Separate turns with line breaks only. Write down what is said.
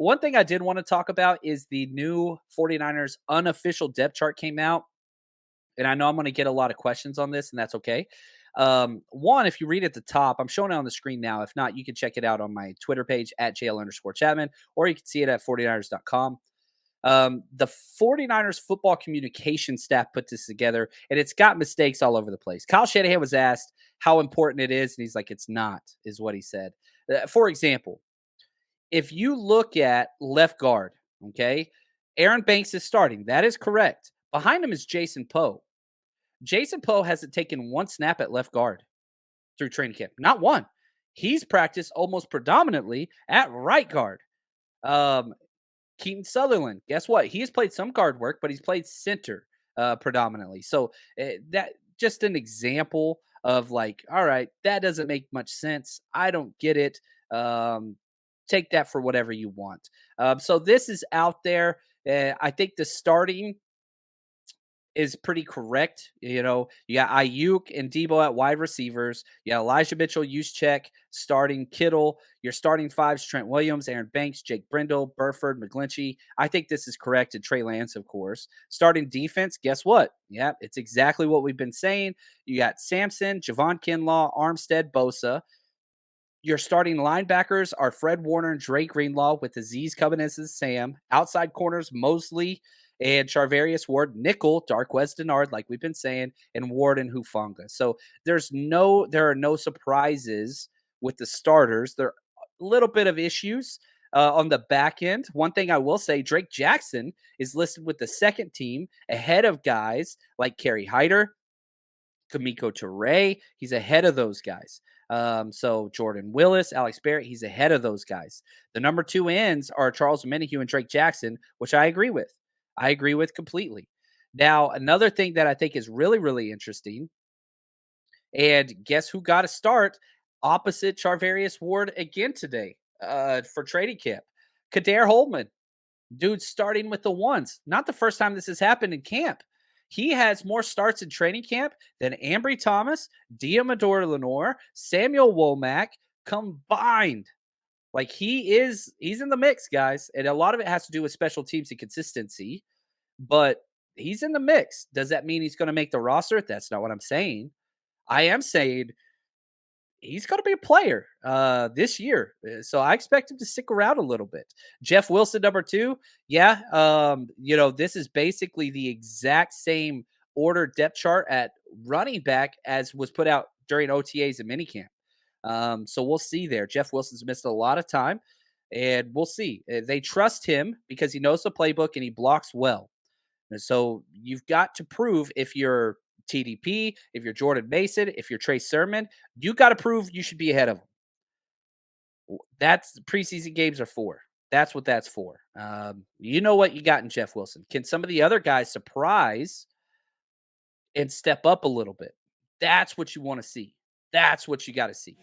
One thing I did want to talk about is the new 49ers unofficial depth chart came out. And I know I'm going to get a lot of questions on this, and that's okay. One, if you read at the top, I'm showing it on the screen now. If not, you can check it out on my Twitter page at JL_Chapman, or you can see it at 49ers.com. The 49ers football communication staff put this together, and it's got mistakes all over the place. Kyle Shanahan was asked how important it is, and he's like, it's not, is what he said. For example, if you look at left guard, okay, Aaron Banks is starting. That is correct. Behind him is Jason Poe. Jason Poe hasn't taken one snap at left guard through training camp. Not one. He's practiced almost predominantly at right guard. Um, Keaton Sutherland, guess what? He has played some guard work, but he's played center predominantly. So that just an example of like, all right, that doesn't make much sense. I don't get it. Take that for whatever you want. So this is out there. I think the starting is pretty correct. You know, you got Ayuk and Debo at wide receivers. You got Elijah Mitchell, Juszczyk, starting Kittle. Your starting fives, Trent Williams, Aaron Banks, Jake Brindle, Burford, McGlinchey. I think this is correct. And Trey Lance, of course. Starting defense, guess what? Yeah, it's exactly what we've been saying. You got Sampson, Javon Kinlaw, Armstead, Bosa. Your starting linebackers are Fred Warner and Drake Greenlaw, with Aziz coming as Sam. Outside corners, Mosley and Charvarius Ward. Nickel, Darquez Denard, like we've been saying, and Ward and Hufanga. So there are no surprises with the starters. There are a little bit of issues on the back end. One thing I will say, Drake Jackson is listed with the second team ahead of guys like Kerry Hyder, Kamiko Toure. He's ahead of those guys. So Jordan Willis, Alex Barrett, he's ahead of those guys. The number two ends are Charles Menahue and Drake Jackson, which I agree with. I agree with completely. Now, another thing that I think is really, really interesting, and guess who got a start opposite Charvarius Ward again today for trading camp? Kader Holman. Dude starting with the ones. Not the first time this has happened in camp. He has more starts in training camp than Ambry Thomas, Diamador Lenore, Samuel Womack combined. Like he's in the mix, guys. And a lot of it has to do with special teams and consistency, but he's in the mix. Does that mean he's going to make the roster? That's not what I'm saying. I am saying he's going to be a player this year. So I expect him to stick around a little bit. Jeff Wilson, number two. Yeah. This is basically the exact same order depth chart at running back as was put out during OTAs and minicamp. So we'll see there. Jeff Wilson's missed a lot of time, and we'll see. They trust him because he knows the playbook and he blocks well. And so you've got to prove, if you're TDP, if you're Jordan Mason, if you're Trey Sermon, you got to prove you should be ahead of them. That's preseason games are for. That's what that's for. You know what you got in Jeff Wilson. Can some of the other guys surprise and step up a little bit? That's what you want to see. That's what you got to see.